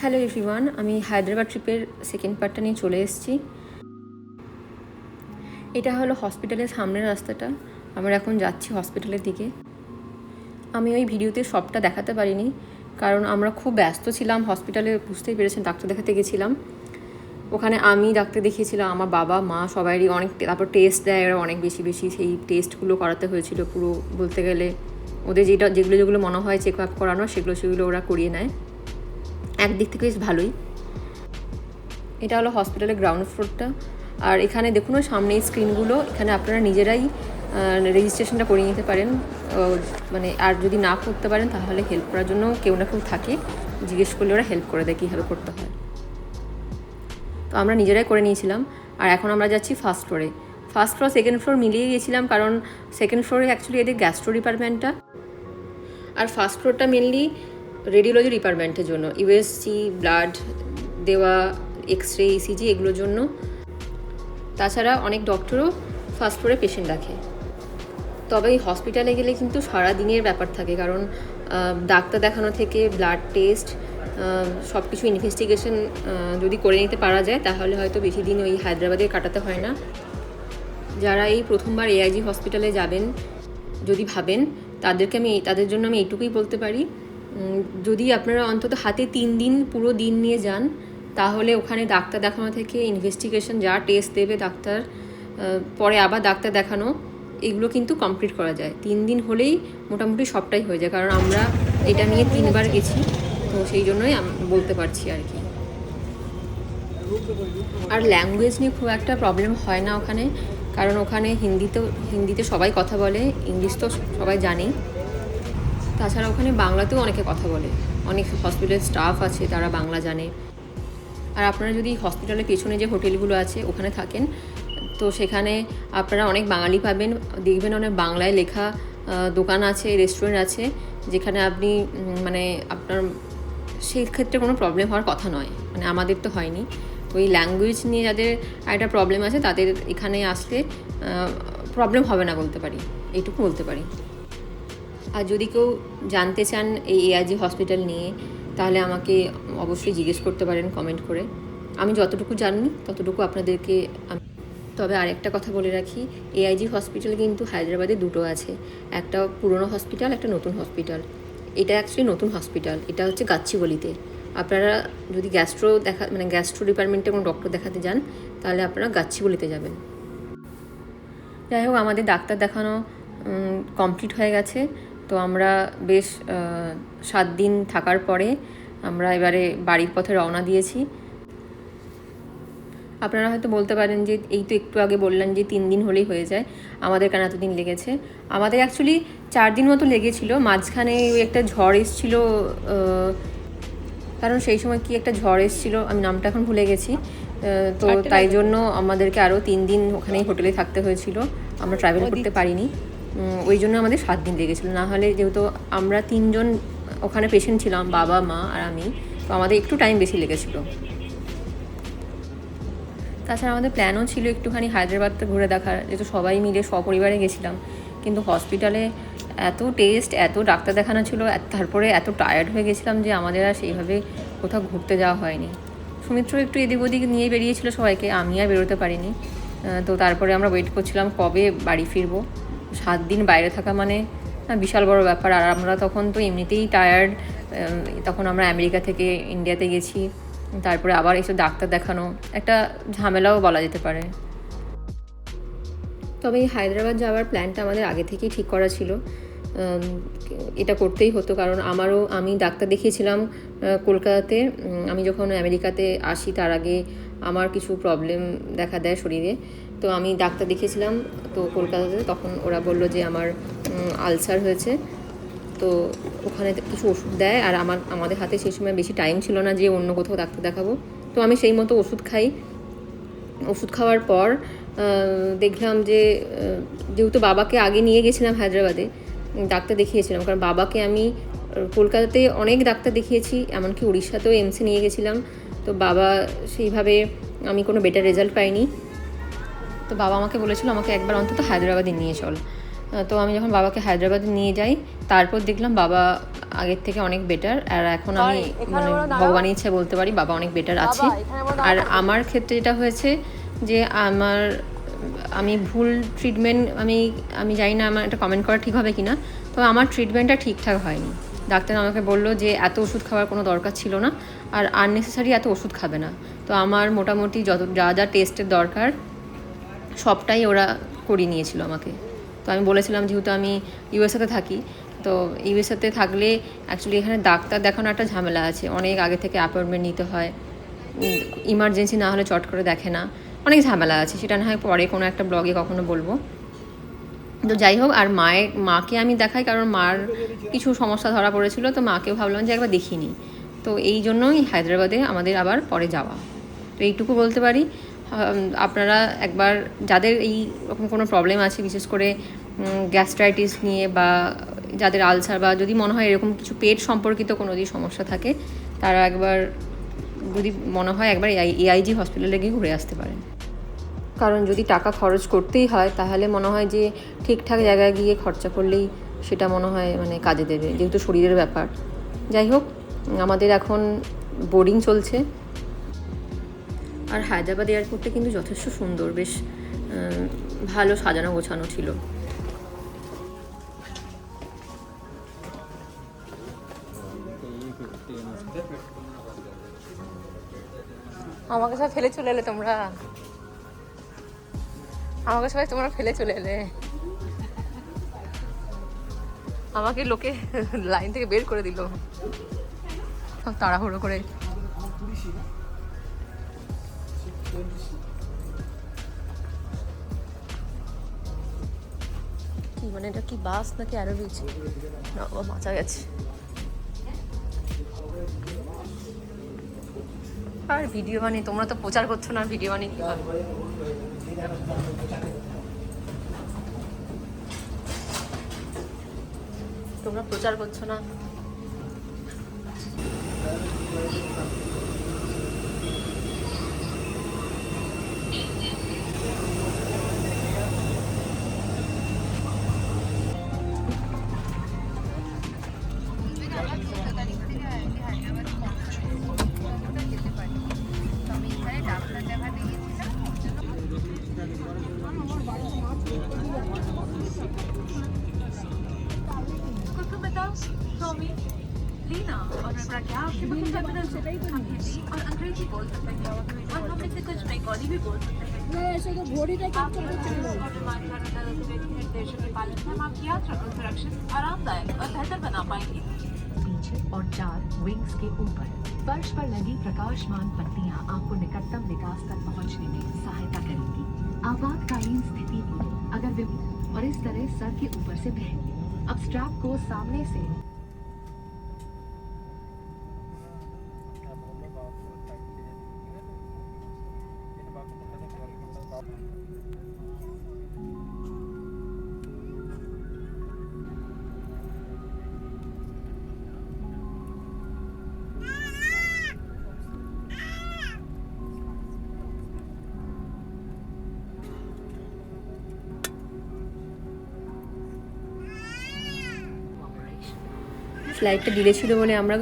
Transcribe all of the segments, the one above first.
Hello everyone, আমি হায়দ্রাবাদ ট্রিপের second পার্টটা নিয়ে চলে এসেছি। এটা হলো হসপিটালের সামনের রাস্তাটা। আমরা এখন যাচ্ছি হসপিটালের দিকে। আমি ওই ভিডিওতে সবটা দেখাতে পারিনি, কারণ আমরা খুব ব্যস্ত ছিলাম হসপিটালে, বুঝতেই পেরেছেন। ডাক্তার দেখাতে গেছিলাম, ওখানে আমি ডাক্তার দেখিয়েছিলাম, আমার বাবা মা সবারই অনেক, তারপর টেস্ট দেয় ওরা অনেক বেশি বেশি, সেই টেস্টগুলো করাতে হয়েছিল পুরো। বলতে গেলে ওদের যেগুলো মনে হয় চেক আপ করানো, সেগুলো ওরা করিয়ে নেয়। একদিক থেকে বেশ ভালোই। এটা হলো হসপিটালের গ্রাউন্ড ফ্লোরটা। আর এখানে দেখুন ওই সামনে স্ক্রিনগুলো, এখানে আপনারা নিজেরাই রেজিস্ট্রেশনটা করে নিতে পারেন। মানে আর যদি না করতে পারেন তাহলে হেল্প করার জন্য কেউ না কেউ থাকে, জিজ্ঞেস করলে ওরা হেল্প করে দেয় কীভাবে করতে হয়। তো আমরা নিজেরাই করে নিয়েছিলাম। আর এখন আমরা যাচ্ছি ফার্স্ট ফ্লোরে। ফার্স্ট ফ্লোর সেকেন্ড ফ্লোর মিলিয়ে গিয়েছিলাম, কারণ সেকেন্ড ফ্লোরে অ্যাকচুয়ালি এদের গ্যাস্ট্রো ডিপার্টমেন্টটা, আর ফার্স্ট ফ্লোরটা মেনলি রেডিওলজি ডিপার্টমেন্টের জন্য, ইউএসজি, ব্লাড দেওয়া, এক্স রে, ইসিজি এগুলোর জন্য। তাছাড়া অনেক ডক্টরও ফার্স্ট ফ্লোরে পেশেন্ট রাখে। তবে এই হসপিটালে গেলে কিন্তু সারা দিনের ব্যাপার থাকে, কারণ ডাক্তার দেখানো থেকে ব্লাড টেস্ট সব কিছু ইনভেস্টিগেশন যদি করে নিতে পারা যায় তাহলে হয়তো বেশি দিন ওই হায়দ্রাবাদে কাটাতে হয় না। যারা এই প্রথমবার এআইজি হসপিটালে যাবেন যদি ভাবেন, তাদের জন্য আমি এইটুকুই বলতে পারি, যদি আপনারা অন্তত হাতে 3 দিন পুরো দিন নিয়ে যান, তাহলে ওখানে ডাক্তার দেখানো থেকে ইনভেস্টিগেশন, যা টেস্ট দেবে ডাক্তার, পরে আবার ডাক্তার দেখানো, এগুলো কিন্তু কমপ্লিট করা যায়। 3 দিন হলেই মোটামুটি সবটাই হয়ে যায়, কারণ আমরা এটা নিয়ে 3 বার গেছি, তো সেই জন্যই বলতে পারছি আর কি। আর ল্যাঙ্গুয়েজ নিয়ে খুব একটা প্রবলেম হয় না ওখানে, কারণ ওখানে হিন্দিতে সবাই কথা বলে, ইংলিশ তো সবাই জানেই। তাছাড়া ওখানে বাংলাতেও অনেকে কথা বলে, অনেক হসপিটালের স্টাফ আছে তারা বাংলা জানে। আর আপনারা যদি হসপিটালের পেছনে যে হোটেলগুলো আছে ওখানে থাকেন, তো সেখানে আপনারা অনেক বাঙালি পাবেন, দেখবেন অনেক বাংলায় লেখা দোকান আছে, রেস্টুরেন্ট আছে, যেখানে আপনি মানে আপনার সেই ক্ষেত্রে কোনো প্রবলেম হওয়ার কথা নয়, মানে আমাদের তো হয়নি। ওই ল্যাঙ্গুয়েজ নিয়ে যাদের একটা প্রবলেম আছে তাদের এখানে আসলে প্রবলেম হবে না বলতে পারি, এইটুকু বলতে পারি। আর যদি কেউ জানতে চান এই এআইজি হসপিটাল নিয়ে, তাহলে আমাকে অবশ্যই জিজ্ঞেস করতে পারেন কমেন্ট করে। আমি যতটুকু জানি ততটুকু আপনাদেরকে। তবে আরেকটা কথা বলে রাখি, এআইজি হসপিটাল কিন্তু হায়দ্রাবাদে দুটো আছে, একটা পুরনো হসপিটাল, একটা নতুন হসপিটাল। এটা অ্যাকচুয়ালি নতুন হসপিটাল, এটা হচ্ছে গাচ্চিবলিতে। আপনারা যদি গ্যাস্ট্রো ডিপার্টমেন্টে কোনো ডক্টর দেখাতে যান, তাহলে আপনারা গাচ্চিবলিতে যাবেন। যাই হোক, আমাদের ডাক্তার দেখানো কমপ্লিট হয়ে গেছে। তো আমরা বেশ 7 দিন থাকার পরে আমরা এবারে বাড়ির পথে রওনা দিয়েছি। আপনারা হয়তো বলতে পারেন যে এই তো একটু আগে বললেন যে 3 দিন হলেই হয়ে যায়, আমাদের কেন এতদিন লেগেছে? আমাদের অ্যাকচুয়ালি 4 দিন মতো লেগেছিল। মাঝখানে ওই একটা ঝড় এসেছিল, কারণ সেই সময় কি একটা ঝড় এসেছিল, আমি নামটা এখন ভুলে গেছি। তো তাই জন্য আমাদেরকে আরও 3 দিন ওখানেই হোটেলে থাকতে হয়েছিল, আমরা ট্রাভেল করতে পারিনি। ওই জন্য আমাদের 7 দিন লেগেছিলো। না হলে যেহেতু আমরা 3 জন ওখানে পেশেন্ট ছিলাম, বাবা মা আর আমি, তো আমাদের একটু টাইম বেশি লেগেছিলো। তাছাড়া আমাদের প্ল্যানও ছিল একটুখানি হায়দ্রাবাদটা ঘুরে দেখার, যেহেতু সবাই মিলে সপরিবারে গেছিলাম। কিন্তু হসপিটালে এত টেস্ট, এত ডাক্তার দেখানো ছিল, তারপরে এত টায়ার্ড হয়ে গেছিলাম যে আমাদের আর সেইভাবে কোথাও ঘুরতে যাওয়া হয়নি। সুমিত্র একটু এদিক ওদিক নিয়ে বেরিয়েছিল সবাইকে, আমি আর বেরোতে পারিনি। তো তারপরে আমরা ওয়েট করছিলাম কবে বাড়ি ফিরবো। 7 দিন বাইরে থাকা মানে বিশাল বড় ব্যাপার। আর আমরা তখন তো এমনিতেই টায়ার্ড, তখন আমরা আমেরিকা থেকে ইন্ডিয়াতে গেছি, তারপরে আবার এসব ডাক্তার দেখানো, একটা ঝামেলাও বলা যেতে পারে। তবে এই হায়দ্রাবাদ যাওয়ার প্ল্যানটা আমাদের আগে থেকেই ঠিক করা ছিল, এটা করতেই হতো। কারণ আমি ডাক্তার দেখিয়েছিলাম কলকাতাতে। আমি যখন আমেরিকাতে আসি তার আগে আমার কিছু প্রবলেম দেখা দেয় শরীরে, তো আমি ডাক্তার দেখিয়েছিলাম তো কলকাতাতে। তখন ওরা বলল যে আমার আলসার হয়েছে, তো ওখানে কিছু ওষুধ দেয়। আর আমাদের হাতে সেই সময় বেশি টাইম ছিল না যে অন্য কোথাও ডাক্তার দেখাবো, তো আমি সেই মতো ওষুধ খাই। ওষুধ খাওয়ার পর দেখলাম যে যেহেতু বাবাকে আগে নিয়ে গেছিলাম হায়দ্রাবাদে, ডাক্তার দেখিয়েছিলাম, কারণ বাবাকে আমি কলকাতাতে অনেক ডাক্তার দেখিয়েছি, এমনকি উড়িষ্যাতেও এমসে নিয়ে গেছিলাম। তো বাবা সেইভাবে আমি কোনো বেটার রেজাল্ট পাইনি। তো বাবা আমাকে বলেছিল আমাকে একবার অন্তত হায়দ্রাবাদে নিয়ে চল। তো আমি যখন বাবাকে হায়দ্রাবাদে নিয়ে যাই, তারপর দেখলাম বাবা আগের থেকে অনেক বেটার। আর এখন আমি মানে ভগবানের ইচ্ছে বলতে পারি বাবা অনেক বেটার আছে। আর আমার ক্ষেত্রে যেটা হয়েছে যে আমি ভুল ট্রিটমেন্ট, আমি জানি না আমার এটা কমেন্ট করা ঠিক হবে কি না, তবে আমার ট্রিটমেন্টটা ঠিকঠাক হয়নি। ডাক্তার আমাকে বললো যে এত ওষুধ খাওয়ার কোনো দরকার ছিল না, আর আননেসেসারি এত ওষুধ খাবে না। তো আমার মোটামুটি যা যা টেস্টের দরকার সবটাই ওরা করিয়ে নিয়েছিল আমাকে। তো আমি বলেছিলাম যেহেতু আমি ইউএসএতে থাকি, তো ইউএসএতে থাকলে অ্যাকচুয়ালি এখানে ডাক্তার দেখানো একটা ঝামেলা আছে, অনেক আগে থেকে অ্যাপয়েন্টমেন্ট নিতে হয়, ইমার্জেন্সি না হলে চট করে দেখে না, অনেক ঝামেলা আছে। সেটা না হয় পরে কোনো একটা ব্লগে কখনো বলবো। তো যাই হোক, আর মাকে আমি দেখাই কারণ মার কিছু সমস্যা ধরা পড়েছিল, তো মাকেও ভাবলাম যে একবার দেখিনি। তো এই জন্যই হায়দ্রাবাদে আমাদের আবার পরে যাওয়া। তো এইটুকু বলতে পারি, আপনারা একবার যাদের এই রকম কোনো প্রবলেম আছে, বিশেষ করে গ্যাস্ট্রাইটিস নিয়ে বা যাদের আলসার বা যদি মনে হয় এরকম কিছু পেট সম্পর্কিত কোনো যদি সমস্যা থাকে, তারা একবার যদি মনে হয় একবার এআইজি হসপিটালে গিয়ে ঘুরে আসতে পারেন। কারণ যদি টাকা খরচ করতেই হয় তাহলে মনে হয় যে ঠিকঠাক জায়গায় গিয়ে খরচা করলেই সেটা মনে হয় মানে কাজে দেবে, যেহেতু শরীরের ব্যাপার। যাই হোক, আমাদের এখন বোর্ডিং চলছে। আর হায়দ্রাবাদ এয়ারপোর্টটা কিন্তু যথেষ্ট সুন্দর, বেশ ভালো সাজানো গোছানো ছিল। আমাকে সবাই ফেলে চলে এলে তোমরা, আমাকে সবাই তোমরা ফেলে চলে এলে, আমাকে লোকে লাইন থেকে বের করে দিল সব তাড়াহুড়ো করে। কি মানে এটা কি বাস নাকি আরো বিচ? না, ও বাঁচা গেছে। আর ভিডিও বানিয়ে তোমরা তো প্রচার করছো না, ভিডিও বানিয়ে কি হবে? তোমরা প্রচার করছো না। लीना और प्रज्ञा आपके बच्चे हिंदी और अंग्रेजी बोल सकते हैं और हम में से कुछ बंगाली भी बोल सकते हैं। ऐसे तो घोड़ी का निर्देशों के पालन से हम आपकी यात्रा को सुरक्षित, आरामदायक और बेहतर बना पाएंगे। पीछे और 4 विंग्स के ऊपर फर्श पर लगी प्रकाशमान पट्टियां आपको निकटतम विकास तक पहुंचने में सहायता करेंगी। आपातकालीन स्थिति में अगर वे और इस तरह सर के ऊपर से बहेंगे। अब स्ट्रैप को सामने से ফ্লাইটটা ডিলে ছিল বলে আমরা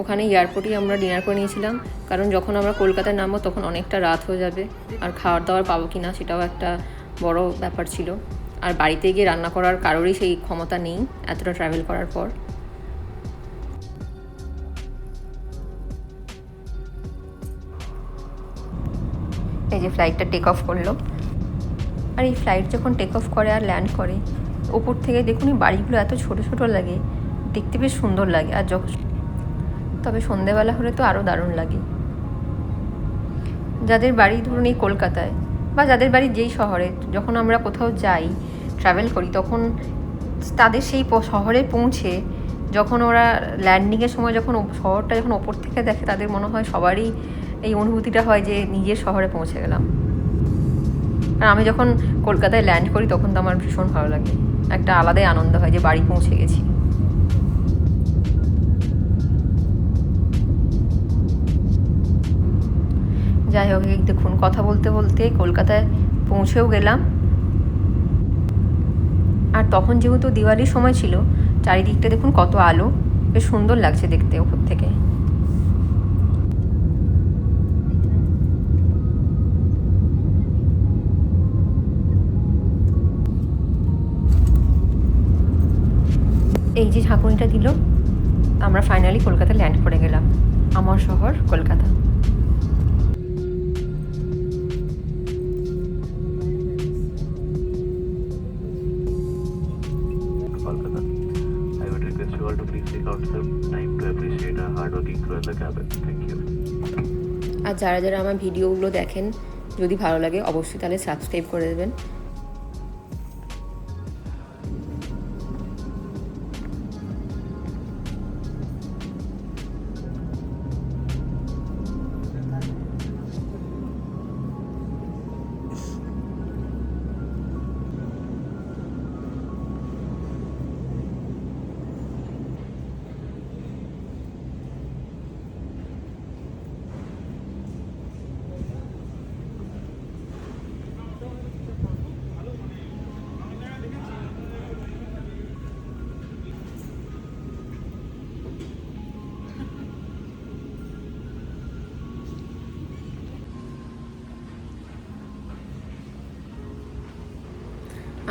ওখানে এয়ারপোর্টেই আমরা ডিনার করে নিয়েছিলাম, কারণ যখন আমরা কলকাতায় নামবো তখন অনেকটা রাত হয়ে যাবে, আর খাওয়ার দাওয়ার পাবো কি না সেটাও একটা বড় ব্যাপার ছিল। আর বাড়িতে গিয়ে রান্না করার কারোরই সেই ক্ষমতা নেই এতটা ট্রাভেল করার পর। এই যে ফ্লাইটটা টেক অফ করলো, আর এই ফ্লাইট যখন টেক অফ করে আর ল্যান্ড করে ওপর থেকে দেখুন এই বাড়িগুলো এত ছোট ছোট লাগে, দেখতে বেশ সুন্দর লাগে। আর তবে সন্ধেবেলা হলে তো আরও দারুণ লাগে। যাদের বাড়ি ধরুন এই কলকাতায় বা যাদের বাড়ি যেই শহরে, যখন আমরা কোথাও যাই ট্রাভেল করি তখন তাদের সেই শহরে পৌঁছে যখন ওরা ল্যান্ডিংয়ের সময় যখন শহরটা যখন ওপর থেকে দেখে, তাদের মনে হয় সবারই এই অনুভূতিটা হয় যে নিজের শহরে পৌঁছে গেলাম। আর আমি যখন কলকাতায় ল্যান্ড করি তখন তো আমার ভীষণ ভালো লাগে, একটা আলাদাই আনন্দ হয় যে বাড়ি পৌঁছে গেছি। যাই হোক, দেখুন কথা বলতে বলতে কলকাতায় পৌঁছেও গেলাম। আর তখন যেহেতু দিওয়ালির সময় ছিল, চারিদিকটা দেখুন কত আলো, বেশ সুন্দর লাগছে দেখতে ওপর থেকে। এই যে ঝাঁকুনিটা দিল, আমরা ফাইনালি কলকাতা ল্যান্ড করে গেলাম। আমার শহর Kolkata. Kolkata. I would request you all to please take out some time to appreciate our hardworking crew in the cabin. Thank you. আর যারা যারা আমার ভিডিওগুলো দেখেন, যদি ভালো লাগে অবশ্যই তাহলে সাবস্ক্রাইব করে দেবেন।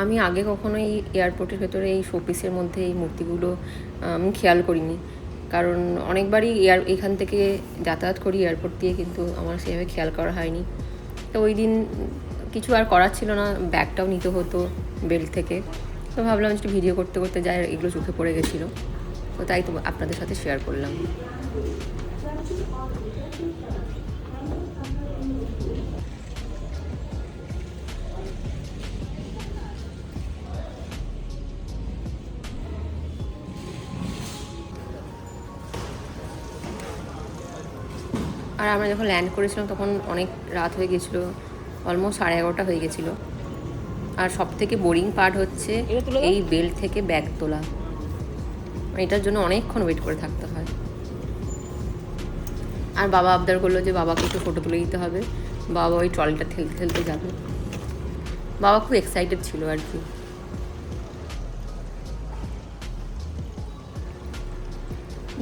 আমি আগে কখনো এই এয়ারপোর্টের ভেতরে এই শোপিসের মধ্যে এই মূর্তিগুলো আমি খেয়াল করিনি, কারণ অনেকবারই এখান থেকে যাতায়াত করি এয়ারপোর্ট দিয়ে, কিন্তু আমার সেভাবে খেয়াল করা হয়নি। তো ওই দিন কিছু আর করার ছিল না, ব্যাগটাও নিতে হতো বেল্ট থেকে, তো ভাবলাম একটু ভিডিও করতে করতে যাই, এগুলো চোখে পড়ে গেছিলো, তো তাই তো আপনাদের সাথে শেয়ার করলাম। আর আমরা যখন ল্যান্ড করেছিলাম তখন অনেক রাত হয়ে গেছিলো, অলমোস্ট 11:30 হয়ে গেছিলো। আর সব থেকে বোরিং পার্ট হচ্ছে এই বেল্ট থেকে ব্যাগ তোলা, এটার জন্য অনেকক্ষণ ওয়েট করে থাকতে হয়। আর বাবা আবদার করলো যে বাবাকে একটু ফটো তুলে দিতে হবে, বাবা ওই ট্রলিটা ঠেলতে ঠেলতে যাবে। বাবা খুব এক্সাইটেড ছিল আর কি।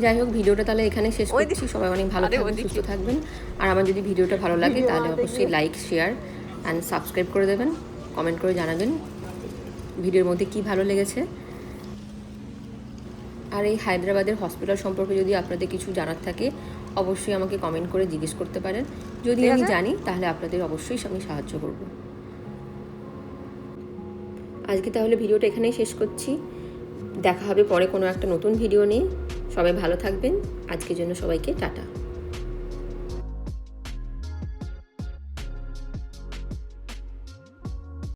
যাই হোক, ভিডিওটা তাহলে এখানে শেষ করছি। সবাই অনেক ভালো থাকবেন, সুস্থ থাকবেন। আর আমার যদি ভিডিওটা ভালো লাগে তাহলে অবশ্যই লাইক, শেয়ার অ্যান্ড সাবস্ক্রাইব করে দেবেন। কমেন্ট করে জানাবেন ভিডিওর মধ্যে কি ভালো লেগেছে। আর এই হায়দ্রাবাদের হসপিটাল সম্পর্কে যদি আপনাদের কিছু জানার থাকে অবশ্যই আমাকে কমেন্ট করে জিজ্ঞেস করতে পারেন। যদি আমি জানি তাহলে আপনাদের অবশ্যই আমি সাহায্য করব। আজকে তাহলে ভিডিওটা এখানেই শেষ করছি। দেখা হবে পরে কোনো একটা নতুন ভিডিও নিয়ে। সবাই ভালো থাকবেন। আজকের জন্য সবাইকে টাটা।